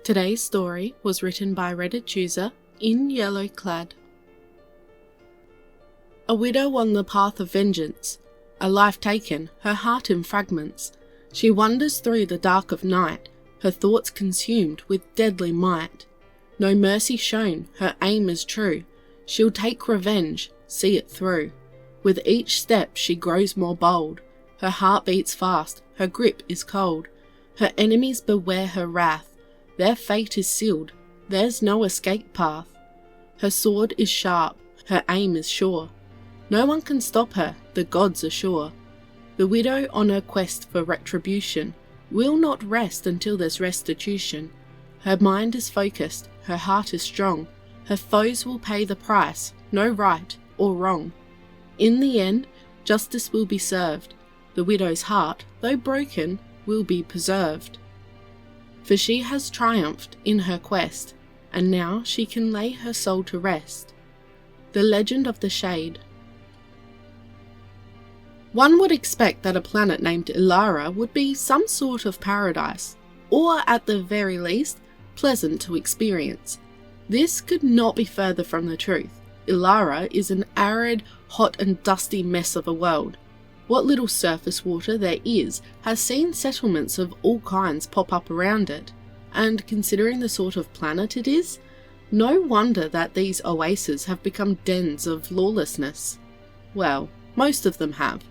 Today's story was written by Reddit user In Yellow Clad. A widow on the path of vengeance, a life taken, her heart in fragments. She wanders through the dark of night, her thoughts consumed with deadly might. No mercy shown, her aim is true. She'll take revenge, see it through. With each step she grows more bold. Her heart beats fast, her grip is cold. Her enemies beware her wrath. Their fate is sealed, there's no escape path. Her sword is sharp, her aim is sure. No one can stop her, the gods are sure. The widow on her quest for retribution will not rest until there's restitution. Her mind is focused, her heart is strong. Her foes will pay the price, no right or wrong. In the end, justice will be served. The widow's heart, though broken, will be preserved. For she has triumphed in her quest, and now she can lay her soul to rest. The Legend of the Shade. One would expect that a planet named Ilara would be some sort of paradise, or at the very least, pleasant to experience. This could not be further from the truth. Ilara is an arid, hot and dusty mess of a world. What little surface water there is has seen settlements of all kinds pop up around it, and considering the sort of planet it is, no wonder that these oases have become dens of lawlessness. Well, most of them have.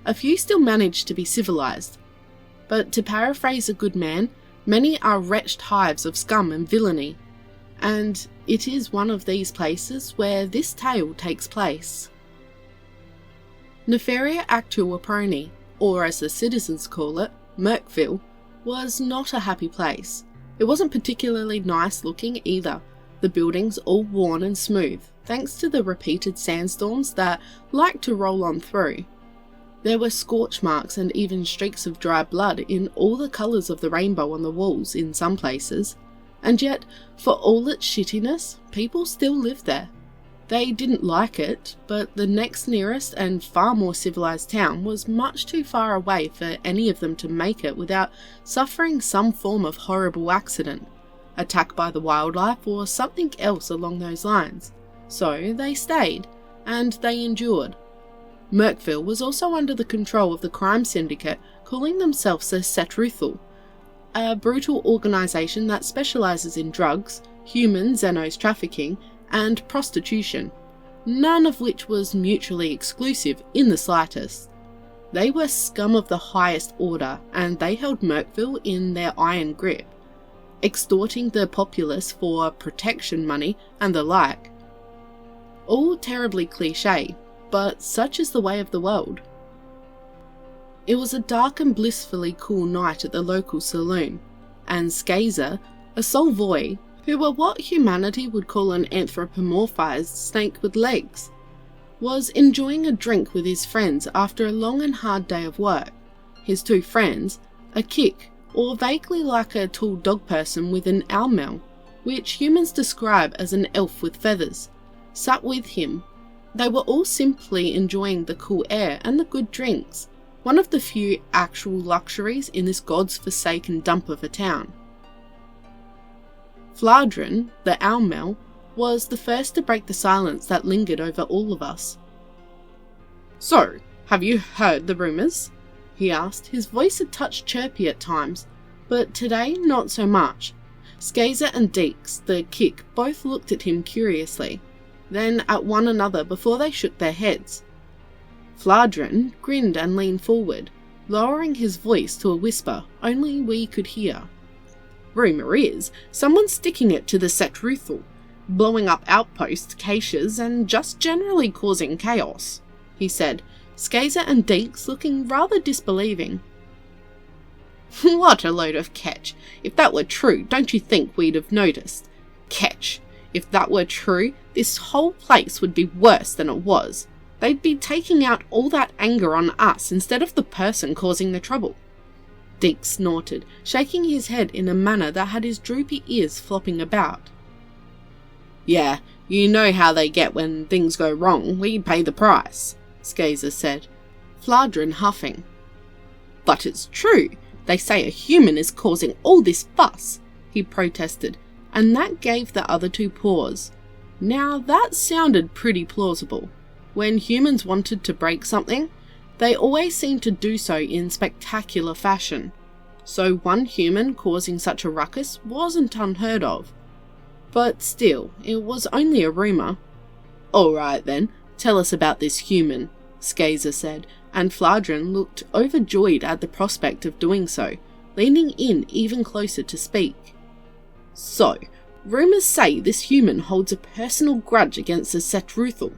A few still manage to be civilized. But to paraphrase a good man, many are wretched hives of scum and villainy, and it is one of these places where this tale takes place. Nefaria Actual Aproni, or as the citizens call it, Merkville, was not a happy place. It wasn't particularly nice looking either, the buildings all worn and smooth, thanks to the repeated sandstorms that liked to roll on through. There were scorch marks and even streaks of dry blood in all the colours of the rainbow on the walls in some places, and yet, for all its shittiness, people still lived there. They didn't like it, but the next nearest and far more civilized town was much too far away for any of them to make it without suffering some form of horrible accident, attack by the wildlife or something else along those lines. So they stayed, and they endured. Merkville was also under the control of the crime syndicate calling themselves the Setruthal, a brutal organisation that specialises in drugs, human Xenos trafficking, and prostitution, none of which was mutually exclusive in the slightest. They were scum of the highest order, and they held Merkville in their iron grip, extorting the populace for protection money and the like. All terribly cliché, but such is the way of the world. It was a dark and blissfully cool night at the local saloon, and Skazer, a Solvoy, who were what humanity would call an anthropomorphized snake with legs, was enjoying a drink with his friends after a long and hard day of work. His two friends, a kick, or vaguely like a tall dog person with an owl, which humans describe as an elf with feathers, sat with him. They were all simply enjoying the cool air and the good drinks, one of the few actual luxuries in this god's forsaken dump of a town. Fladron, the Owlmel, was the first to break the silence that lingered over all of us. "So, have you heard the rumours?" he asked, his voice a touch chirpy at times, but today not so much. Skazer and Deeks, the kick, both looked at him curiously, then at one another before they shook their heads. Fladron grinned and leaned forward, lowering his voice to a whisper only we could hear. "Rumour is, someone's sticking it to the Setruthal, blowing up outposts, caches, and just generally causing chaos," he said, Skazer and Deeks looking rather disbelieving. "What a load of ketch. If that were true, don't you think we'd have noticed? Ketch. If that were true, this whole place would be worse than it was. They'd be taking out all that anger on us instead of the person causing the trouble." Deeks snorted, shaking his head in a manner that had his droopy ears flopping about. "Yeah, You know how they get when things go wrong. We pay the price, Skazer said, Fladrin huffing. But it's true. They say a human is causing all this fuss, he protested, and that gave the other two pause. Now that sounded pretty plausible. When humans wanted to break something, they always seemed to do so in spectacular fashion. So one human causing such a ruckus wasn't unheard of. But still, it was only a rumour. Alright then, tell us about this human, Skazer said, and Fladrin looked overjoyed at the prospect of doing so, leaning in even closer to speak. So, rumours say this human holds a personal grudge against the Setruthal.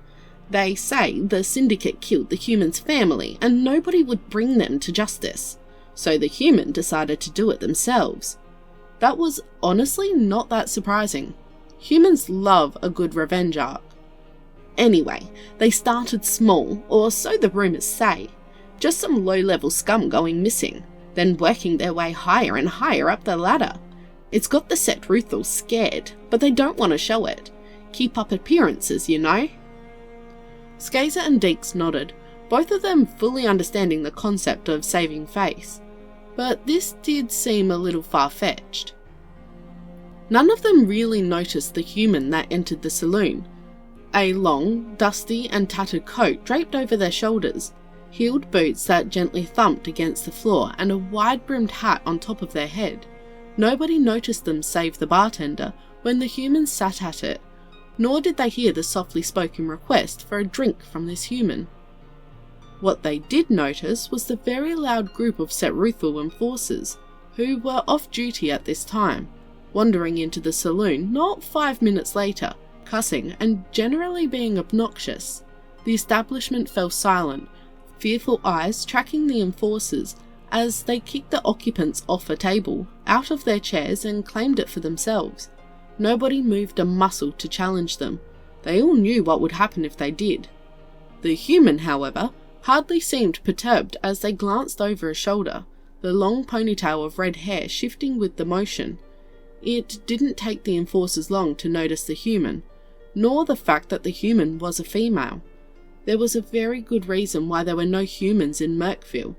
They say the syndicate killed the human's family and nobody would bring them to justice, so the human decided to do it themselves. That was honestly not that surprising. Humans love a good revenge arc. Anyway, they started small, or so the rumours say, just some low-level scum going missing, then working their way higher and higher up the ladder. It's got the Setruthal scared, but they don't want to show it. Keep up appearances, you know? Skazer and Deeks nodded, both of them fully understanding the concept of saving face. But this did seem a little far-fetched. None of them really noticed the human that entered the saloon. A long, dusty and tattered coat draped over their shoulders, heeled boots that gently thumped against the floor, and a wide-brimmed hat on top of their head. Nobody noticed them save the bartender when the humans sat at it, nor did they hear the softly spoken request for a drink from this human. What they did notice was the very loud group of Setruthal enforcers, who were off duty at this time, wandering into the saloon not 5 minutes later, cussing and generally being obnoxious. The establishment fell silent, fearful eyes tracking the enforcers as they kicked the occupants off a table, out of their chairs, and claimed it for themselves. Nobody moved a muscle to challenge them. They all knew what would happen if they did. The human, however, hardly seemed perturbed as they glanced over a shoulder, the long ponytail of red hair shifting with the motion. It didn't take the enforcers long to notice the human, nor the fact that the human was a female. There was a very good reason why there were no humans in Merkville,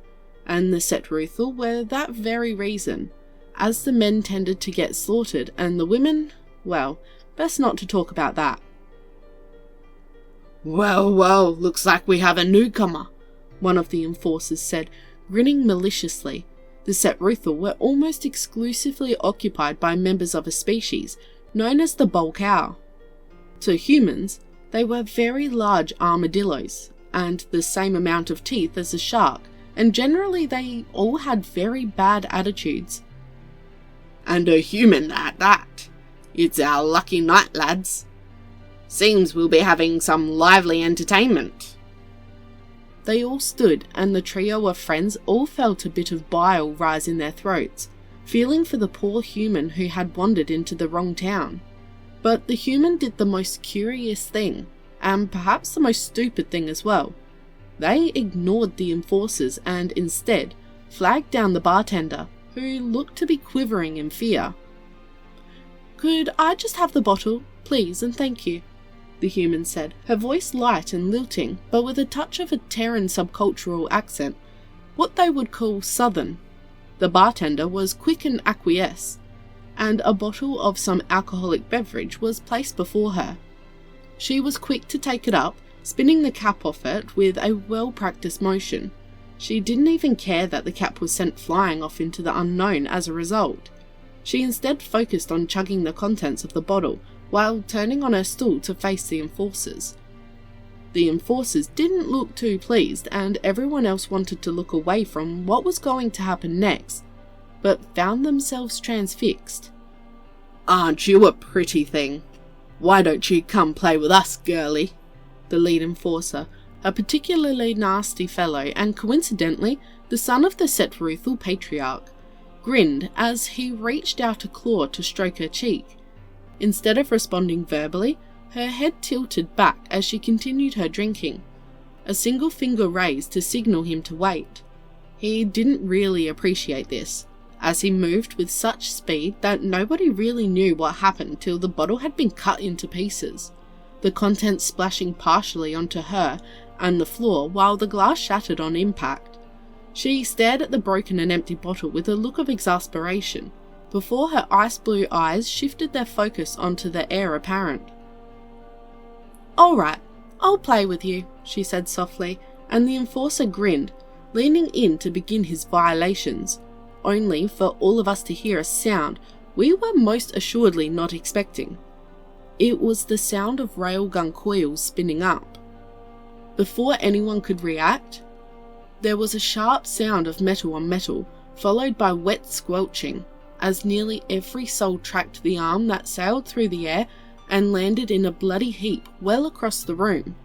and the Setruthal were that very reason, as the men tended to get slaughtered and the women, well, best not to talk about that. Well, looks like we have a newcomer, one of the enforcers said, grinning maliciously. The Setruthal were almost exclusively occupied by members of a species known as the Bolcow. To humans, they were very large armadillos, and the same amount of teeth as a shark, and generally they all had very bad attitudes. And a human at that. It's our lucky night, lads. Seems we'll be having some lively entertainment. They all stood, and the trio of friends all felt a bit of bile rise in their throats, feeling for the poor human who had wandered into the wrong town. But the human did the most curious thing, and perhaps the most stupid thing as well. They ignored the enforcers and instead flagged down the bartender, who looked to be quivering in fear. "Could I just have the bottle, please, and thank you," the human said, her voice light and lilting, but with a touch of a Terran subcultural accent, what they would call southern. The bartender was quick and acquiesce, and a bottle of some alcoholic beverage was placed before her. She was quick to take it up, spinning the cap off it with a well-practiced motion. She didn't even care that the cap was sent flying off into the unknown as a result. She instead focused on chugging the contents of the bottle while turning on her stool to face the enforcers. The enforcers didn't look too pleased, and everyone else wanted to look away from what was going to happen next, but found themselves transfixed. "Aren't you a pretty thing? Why don't you come play with us, girlie?" The lead enforcer, a particularly nasty fellow and coincidentally the son of the Setruthal patriarch, grinned as he reached out a claw to stroke her cheek. Instead of responding verbally, her head tilted back as she continued her drinking, a single finger raised to signal him to wait. He didn't really appreciate this, as he moved with such speed that nobody really knew what happened till the bottle had been cut into pieces. the contents splashing partially onto her and the floor while the glass shattered on impact. She stared at the broken and empty bottle with a look of exasperation, before her ice blue eyes shifted their focus onto the heir apparent. "Alright, I'll play with you," she said softly, and the enforcer grinned, leaning in to begin his violations, only for all of us to hear a sound we were most assuredly not expecting. It was the sound of railgun coils spinning up. Before anyone could react, there was a sharp sound of metal on metal, followed by wet squelching, as nearly every soul tracked the arm that sailed through the air and landed in a bloody heap well across the room.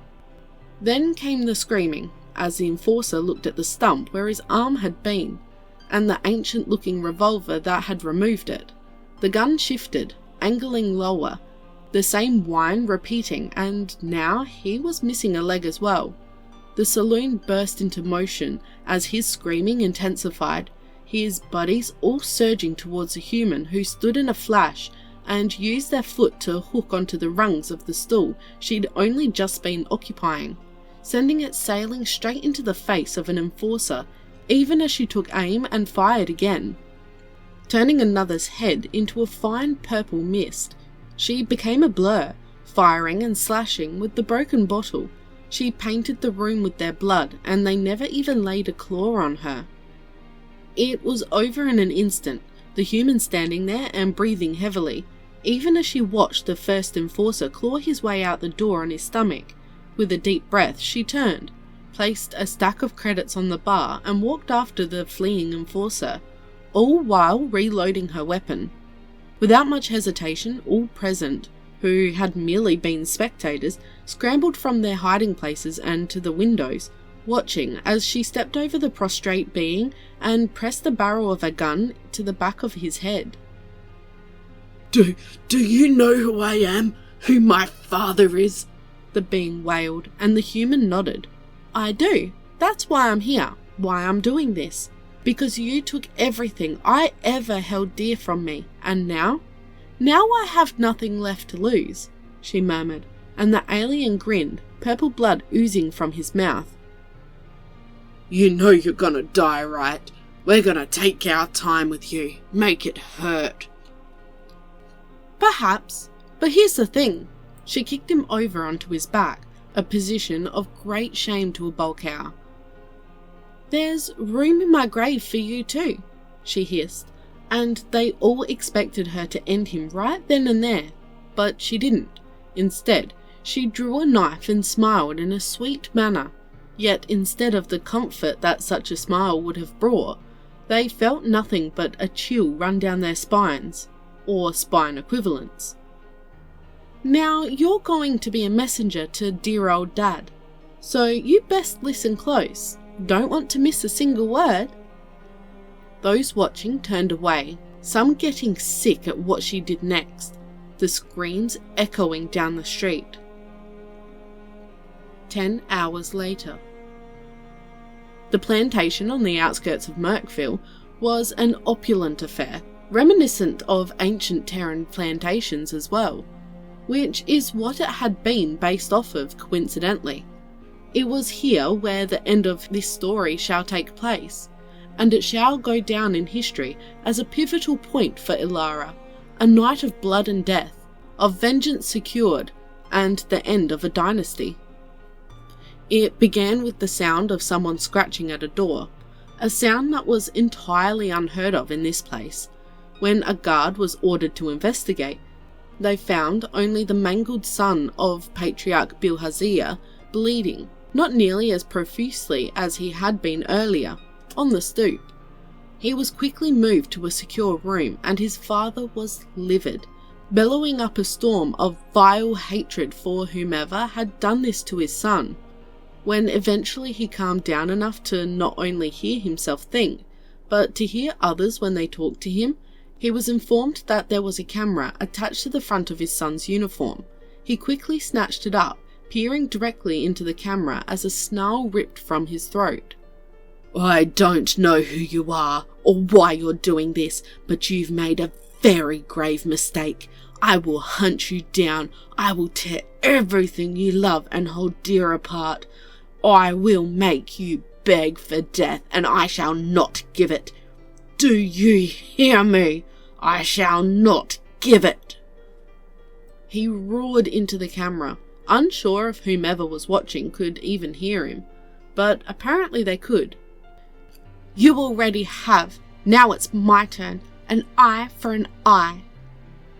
Then came the screaming, as the enforcer looked at the stump where his arm had been, and the ancient-looking revolver that had removed it. The gun shifted, angling lower, the same whine repeating, and now he was missing a leg as well. The saloon burst into motion as his screaming intensified, his buddies all surging towards a human who stood in a flash and used their foot to hook onto the rungs of the stool she'd only just been occupying, sending it sailing straight into the face of an enforcer, even as she took aim and fired again. Turning another's head into a fine purple mist, she became a blur, firing and slashing with the broken bottle. She painted the room with their blood, and they never even laid a claw on her. It was over in an instant, the human standing there and breathing heavily, even as she watched the first enforcer claw his way out the door on his stomach. With a deep breath, she turned, placed a stack of credits on the bar, and walked after the fleeing enforcer, all while reloading her weapon. Without much hesitation, all present, who had merely been spectators, scrambled from their hiding places and to the windows, watching as she stepped over the prostrate being and pressed the barrel of a gun to the back of his head. Do you know who I am? Who my father is?" the being wailed, and the human nodded. "I do. That's why I'm here, why I'm doing this. Because you took everything I ever held dear from me, and now I have nothing left to lose," she murmured, and the alien grinned, purple blood oozing from his mouth. "You know you're gonna die, right? We're gonna take our time with you, make it hurt." "Perhaps, but here's the thing." She kicked him over onto his back, a position of great shame to a bulkhour. "There's room in my grave for you too," she hissed, and they all expected her to end him right then and there, but she didn't. Instead, she drew a knife and smiled in a sweet manner, yet instead of the comfort that such a smile would have brought, they felt nothing but a chill run down their spines, or spine equivalents. "Now you're going to be a messenger to dear old Dad, so you best listen close. Don't want to miss a single word." Those watching turned away, some getting sick at what she did next, the screams echoing down the street. 10 hours later. The plantation on the outskirts of Merkville was an opulent affair, reminiscent of ancient Terran plantations as well, which is what it had been based off of coincidentally. It was here where the end of this story shall take place, and it shall go down in history as a pivotal point for Ilara, a night of blood and death, of vengeance secured, and the end of a dynasty. It began with the sound of someone scratching at a door, a sound that was entirely unheard of in this place. When a guard was ordered to investigate, they found only the mangled son of Patriarch Bilhaziah bleeding, not nearly as profusely as he had been earlier, on the stoop. He was quickly moved to a secure room, and his father was livid, bellowing up a storm of vile hatred for whomever had done this to his son. When eventually he calmed down enough to not only hear himself think, but to hear others when they talked to him, he was informed that there was a camera attached to the front of his son's uniform. He quickly snatched it up, peering directly into the camera as a snarl ripped from his throat. "I don't know who you are or why you're doing this, but you've made a very grave mistake. I will hunt you down. I will tear everything you love and hold dear apart. I will make you beg for death, and I shall not give it. Do you hear me? I shall not give it." He roared into the camera, unsure if whomever was watching could even hear him, but apparently they could. "You already have. Now it's my turn. An eye for an eye,"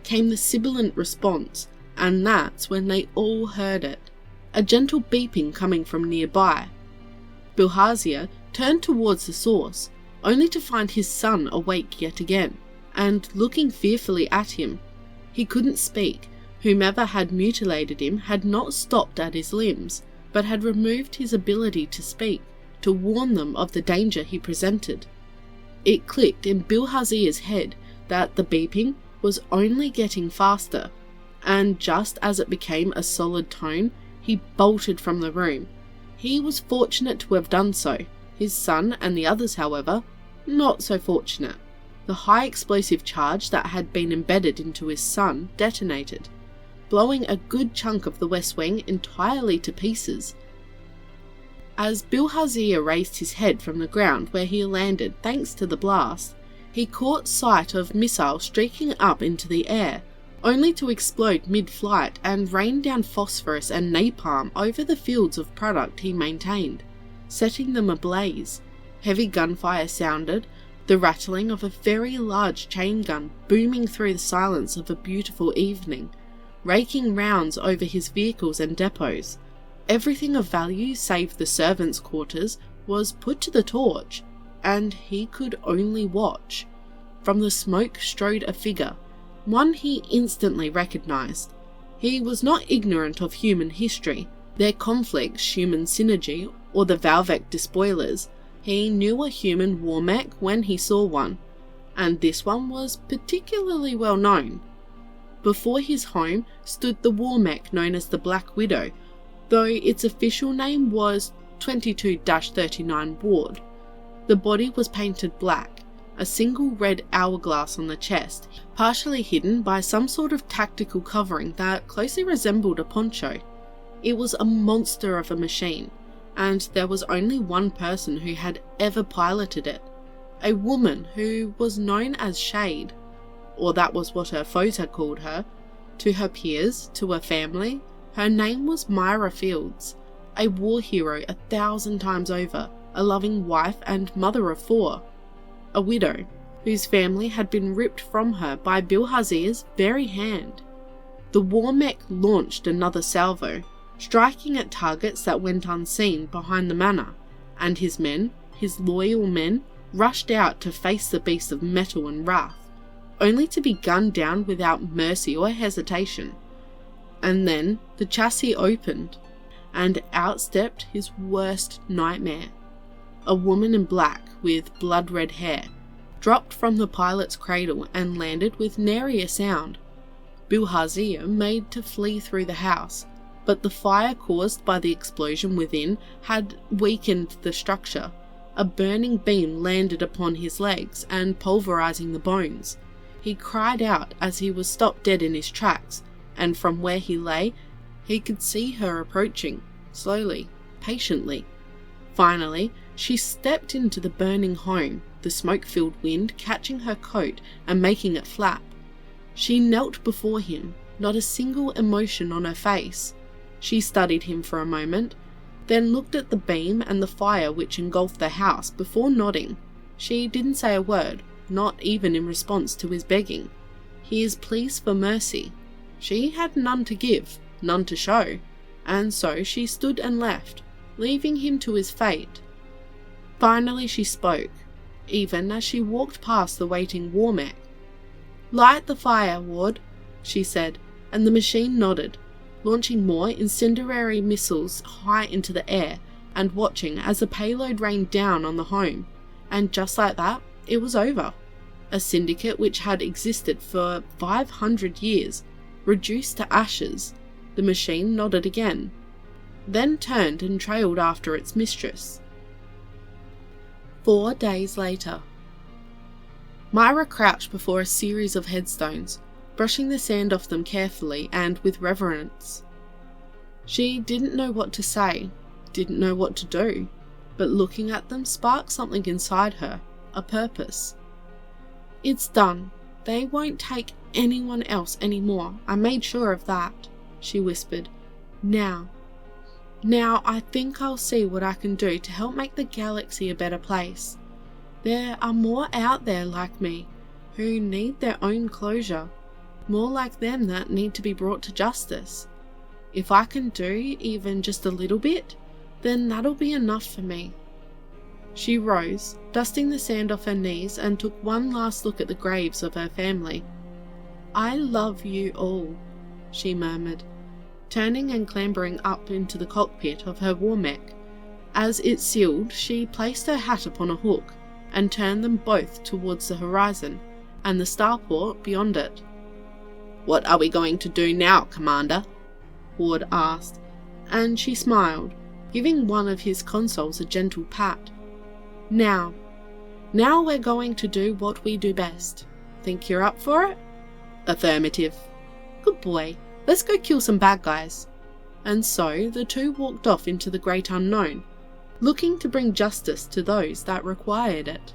came the sibilant response, and that's when they all heard it. A gentle beeping coming from nearby. Bilharzia turned towards the source, only to find his son awake yet again, and looking fearfully at him. He couldn't speak. Whomever had mutilated him had not stopped at his limbs, but had removed his ability to speak, to warn them of the danger he presented. It clicked in Bilharzia's head that the beeping was only getting faster, and just as it became a solid tone, he bolted from the room. He was fortunate to have done so. His son and the others, however, not so fortunate. The high explosive charge that had been embedded into his son detonated, blowing a good chunk of the West Wing entirely to pieces. As Bilharzia raised his head from the ground where he landed thanks to the blast, he caught sight of missiles streaking up into the air, only to explode mid-flight and rain down phosphorus and napalm over the fields of product he maintained, setting them ablaze. Heavy gunfire sounded, the rattling of a very large chain gun booming through the silence of a beautiful evening, raking rounds over his vehicles and depots. Everything of value save the servants' quarters was put to the torch, and he could only watch. From the smoke strode a figure, one he instantly recognised. He was not ignorant of human history, their conflicts, human synergy, or the Valvek despoilers. He knew a human war mech when he saw one, and this one was particularly well known. Before his home stood the war mech known as the Black Widow, though its official name was 22-39 Ward. The body was painted black, a single red hourglass on the chest, partially hidden by some sort of tactical covering that closely resembled a poncho. It was a monster of a machine, and there was only one person who had ever piloted it, a woman who was known as Shade, or that was what her foes had called her. To her peers, to her family, her name was Myra Fields, a war hero 1,000 times over, a loving wife and mother of 4. A widow, whose family had been ripped from her by Bilharzia's very hand. The war mech launched another salvo, striking at targets that went unseen behind the manor, and his men, his loyal men, rushed out to face the beast of metal and wrath, only to be gunned down without mercy or hesitation. And then the chassis opened, and out stepped his worst nightmare. A woman in black with blood-red hair dropped from the pilot's cradle and landed with nary a sound. Bilharzia made to flee through the house, but the fire caused by the explosion within had weakened the structure. A burning beam landed upon his legs and pulverizing the bones. He cried out as he was stopped dead in his tracks, and from where he lay, he could see her approaching, slowly, patiently. Finally, she stepped into the burning home, the smoke-filled wind catching her coat and making it flap. She knelt before him, not a single emotion on her face. She studied him for a moment, then looked at the beam and the fire which engulfed the house before nodding. She didn't say a word, not even in response to his begging. His pleas for mercy. She had none to give, none to show, and so she stood and left, leaving him to his fate. Finally she spoke, even as she walked past the waiting war mech. "Light the fire, Ward," she said, and the machine nodded, launching more incendiary missiles high into the air and watching as the payload rained down on the home. And just like that, it was over. A syndicate which had existed for 500 years, reduced to ashes. The machine nodded again, then turned and trailed after its mistress. 4 days later. Myra crouched before a series of headstones, brushing the sand off them carefully and with reverence. She didn't know what to say, didn't know what to do, but looking at them sparked something inside her, a purpose. "It's done. They won't take anyone else anymore. I made sure of that," she whispered. Now I think I'll see what I can do to help make the galaxy a better place. There are more out there like me, who need their own closure, more like them that need to be brought to justice. If I can do even just a little bit, then that'll be enough for me." She rose, dusting the sand off her knees, and took one last look at the graves of her family. "I love you all," she murmured, turning and clambering up into the cockpit of her war mech. As it sealed, she placed her hat upon a hook and turned them both towards the horizon and the starport beyond it. "What are we going to do now, Commander?" Ward asked, and she smiled, giving one of his consoles a gentle pat. Now we're going to do what we do best. Think you're up for it?" "Affirmative." "Good boy. Let's go kill some bad guys." And so the two walked off into the great unknown, looking to bring justice to those that required it.